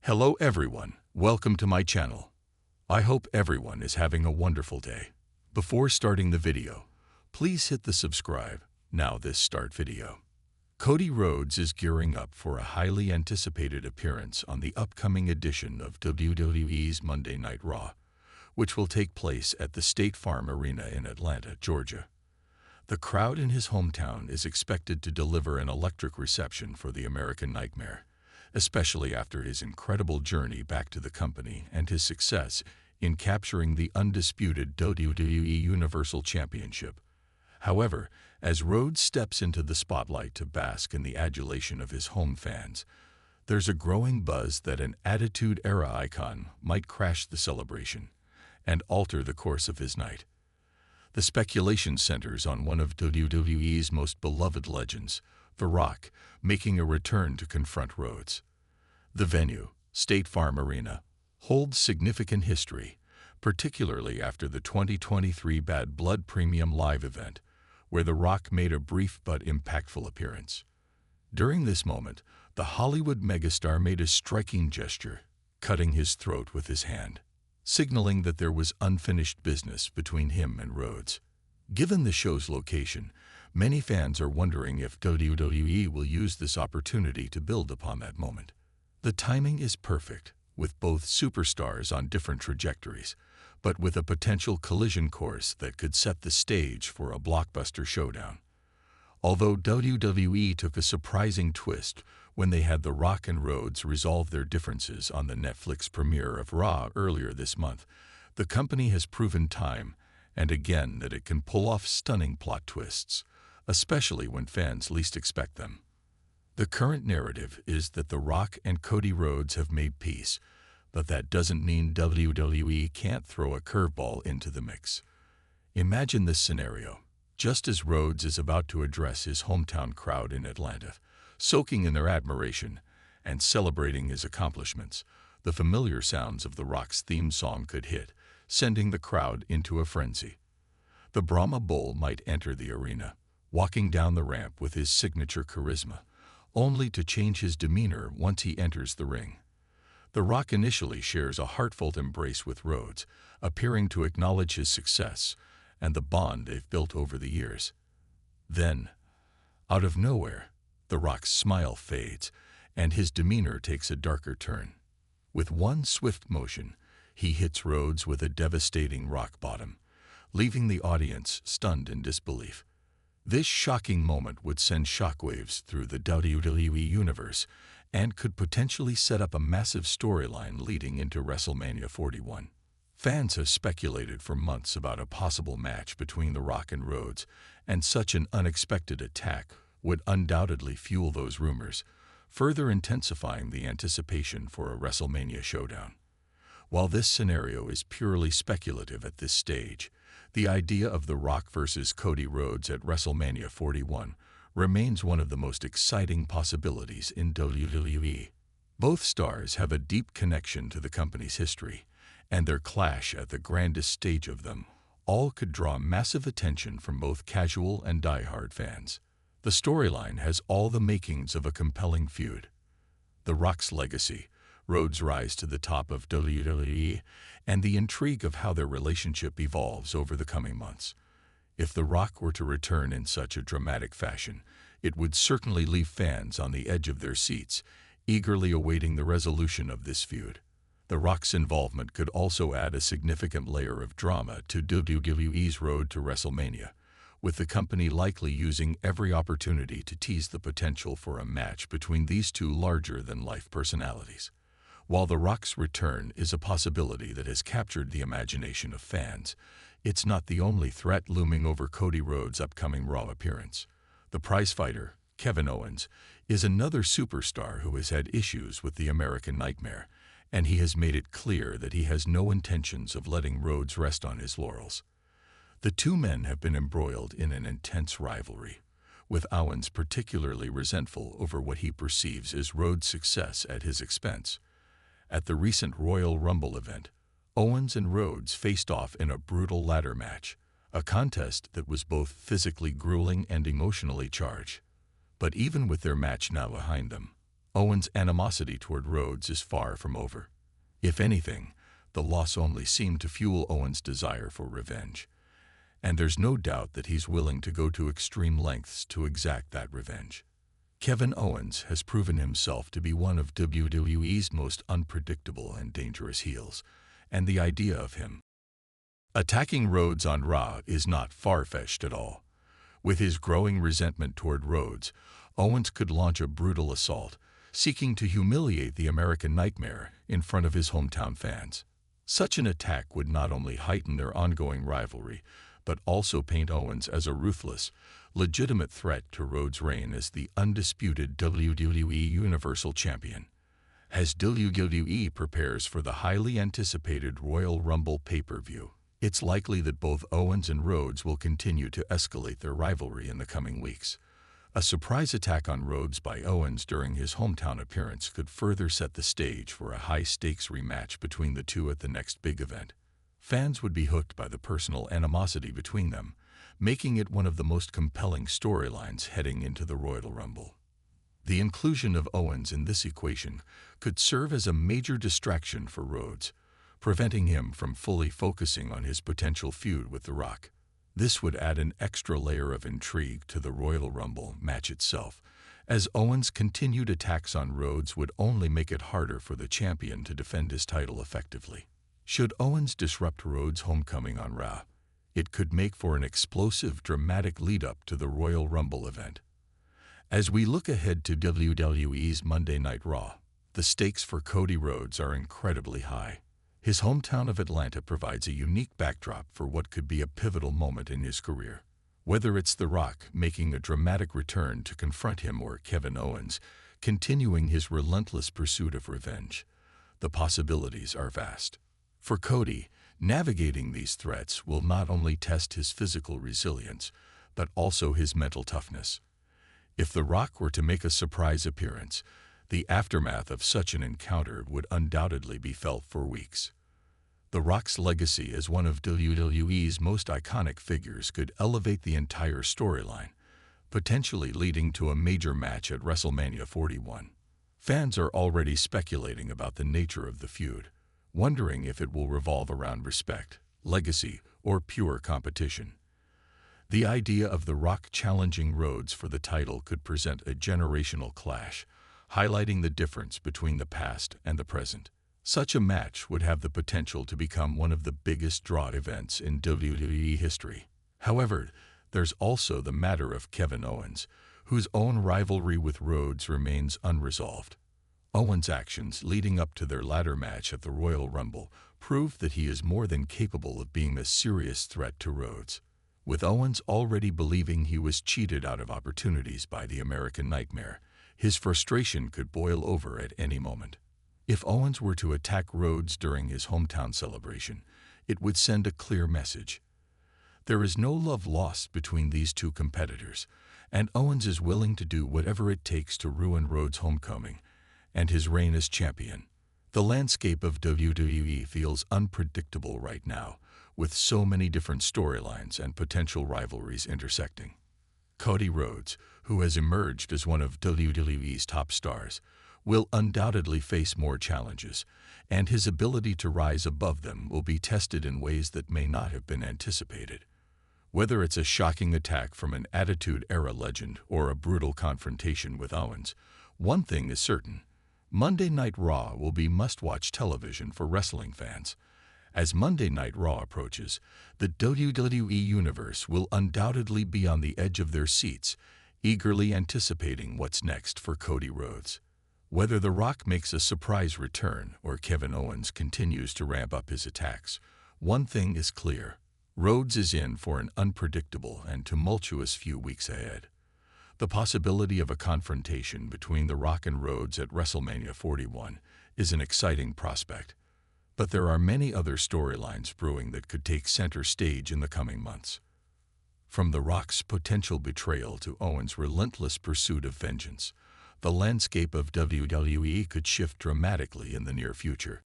Hello everyone, welcome to my channel. I hope everyone is having a wonderful day. Before starting the video, please hit the subscribe. Now this start video. Cody Rhodes is gearing up for a highly anticipated appearance on the upcoming edition of WWE's Monday Night Raw, which will take place at the State Farm Arena in Atlanta, Georgia. The crowd in his hometown is expected to deliver an electric reception for the American Nightmare, especially after his incredible journey back to the company and his success in capturing the undisputed WWE Universal Championship. However, as Rhodes steps into the spotlight to bask in the adulation of his home fans, there's a growing buzz that an Attitude Era icon might crash the celebration and alter the course of his night. The speculation centers on one of WWE's most beloved legends, The Rock, making a return to confront Rhodes. The venue, State Farm Arena, holds significant history, particularly after the 2023 Bad Blood Premium Live event, where The Rock made a brief but impactful appearance. During this moment, the Hollywood megastar made a striking gesture, cutting his throat with his hand, signaling that there was unfinished business between him and Rhodes. Given the show's location, many fans are wondering if WWE will use this opportunity to build upon that moment. The timing is perfect, with both superstars on different trajectories, but with a potential collision course that could set the stage for a blockbuster showdown. Although WWE took a surprising twist when they had The Rock and Rhodes resolve their differences on the Netflix premiere of Raw earlier this month, the company has proven time and again that it can pull off stunning plot twists, especially when fans least expect them. The current narrative is that The Rock and Cody Rhodes have made peace, but that doesn't mean WWE can't throw a curveball into the mix. Imagine this scenario. Just as Rhodes is about to address his hometown crowd in Atlanta, soaking in their admiration and celebrating his accomplishments, the familiar sounds of The Rock's theme song could hit, sending the crowd into a frenzy. The Brahma Bull might enter the arena, walking down the ramp with his signature charisma, only to change his demeanor once he enters the ring. The Rock initially shares a heartfelt embrace with Rhodes, appearing to acknowledge his success and the bond they've built over the years. Then, out of nowhere, The Rock's smile fades, and his demeanor takes a darker turn. With one swift motion, he hits Rhodes with a devastating rock bottom, leaving the audience stunned in disbelief. This shocking moment would send shockwaves through the WWE universe and could potentially set up a massive storyline leading into WrestleMania 41. Fans have speculated for months about a possible match between The Rock and Rhodes, and such an unexpected attack would undoubtedly fuel those rumors, further intensifying the anticipation for a WrestleMania showdown. While this scenario is purely speculative at this stage, the idea of The Rock versus Cody Rhodes at WrestleMania 41 remains one of the most exciting possibilities in WWE. Both stars have a deep connection to the company's history, and their clash at the grandest stage of them all could draw massive attention from both casual and die-hard fans. The storyline has all the makings of a compelling feud. The Rock's legacy, Rhodes' rise to the top of WWE, and the intrigue of how their relationship evolves over the coming months. If The Rock were to return in such a dramatic fashion, it would certainly leave fans on the edge of their seats, eagerly awaiting the resolution of this feud. The Rock's involvement could also add a significant layer of drama to WWE's road to WrestleMania, with the company likely using every opportunity to tease the potential for a match between these two larger-than-life personalities. While The Rock's return is a possibility that has captured the imagination of fans, it's not the only threat looming over Cody Rhodes' upcoming Raw appearance. The prizefighter, Kevin Owens, is another superstar who has had issues with the American Nightmare, and he has made it clear that he has no intentions of letting Rhodes rest on his laurels. The two men have been embroiled in an intense rivalry, with Owens particularly resentful over what he perceives as Rhodes' success at his expense. At the recent Royal Rumble event, Owens and Rhodes faced off in a brutal ladder match, a contest that was both physically grueling and emotionally charged. But even with their match now behind them, Owens' animosity toward Rhodes is far from over. If anything, the loss only seemed to fuel Owens' desire for revenge. And there's no doubt that he's willing to go to extreme lengths to exact that revenge. Kevin Owens has proven himself to be one of WWE's most unpredictable and dangerous heels, and the idea of him attacking Rhodes on Raw is not far-fetched at all. With his growing resentment toward Rhodes, Owens could launch a brutal assault, seeking to humiliate the American Nightmare in front of his hometown fans. Such an attack would not only heighten their ongoing rivalry, but also paint Owens as a ruthless, legitimate threat to Rhodes' reign as the undisputed WWE Universal Champion. As WWE prepares for the highly anticipated Royal Rumble pay-per-view, it's likely that both Owens and Rhodes will continue to escalate their rivalry in the coming weeks. A surprise attack on Rhodes by Owens during his hometown appearance could further set the stage for a high-stakes rematch between the two at the next big event. Fans would be hooked by the personal animosity between them, making it one of the most compelling storylines heading into the Royal Rumble. The inclusion of Owens in this equation could serve as a major distraction for Rhodes, preventing him from fully focusing on his potential feud with The Rock. This would add an extra layer of intrigue to the Royal Rumble match itself, as Owens' continued attacks on Rhodes would only make it harder for the champion to defend his title effectively. Should Owens disrupt Rhodes' homecoming on Raw, it could make for an explosive, dramatic lead-up to the Royal Rumble event. As we look ahead to WWE's Monday Night Raw, the stakes for Cody Rhodes are incredibly high. His hometown of Atlanta provides a unique backdrop for what could be a pivotal moment in his career. Whether it's The Rock making a dramatic return to confront him or Kevin Owens continuing his relentless pursuit of revenge, the possibilities are vast. For Cody, navigating these threats will not only test his physical resilience, but also his mental toughness. If The Rock were to make a surprise appearance, the aftermath of such an encounter would undoubtedly be felt for weeks. The Rock's legacy as one of WWE's most iconic figures could elevate the entire storyline, potentially leading to a major match at WrestleMania 41. Fans are already speculating about the nature of the feud, wondering if it will revolve around respect, legacy, or pure competition. The idea of The Rock challenging Rhodes for the title could present a generational clash, highlighting the difference between the past and the present. Such a match would have the potential to become one of the biggest draw events in WWE history. However, there's also the matter of Kevin Owens, whose own rivalry with Rhodes remains unresolved. Owens' actions leading up to their ladder match at the Royal Rumble prove that he is more than capable of being a serious threat to Rhodes. With Owens already believing he was cheated out of opportunities by the American Nightmare, his frustration could boil over at any moment. If Owens were to attack Rhodes during his hometown celebration, it would send a clear message. There is no love lost between these two competitors, and Owens is willing to do whatever it takes to ruin Rhodes' homecoming and his reign as champion. The landscape of WWE feels unpredictable right now, with so many different storylines and potential rivalries intersecting. Cody Rhodes, who has emerged as one of WWE's top stars, will undoubtedly face more challenges, and his ability to rise above them will be tested in ways that may not have been anticipated. Whether it's a shocking attack from an Attitude-Era legend or a brutal confrontation with Owens, one thing is certain: Monday Night Raw will be must-watch television for wrestling fans. As Monday Night Raw approaches, the WWE Universe will undoubtedly be on the edge of their seats, eagerly anticipating what's next for Cody Rhodes. Whether The Rock makes a surprise return or Kevin Owens continues to ramp up his attacks, one thing is clear: Rhodes is in for an unpredictable and tumultuous few weeks ahead. The possibility of a confrontation between The Rock and Rhodes at WrestleMania 41 is an exciting prospect. But there are many other storylines brewing that could take center stage in the coming months. From The Rock's potential betrayal to Owens' relentless pursuit of vengeance, the landscape of WWE could shift dramatically in the near future.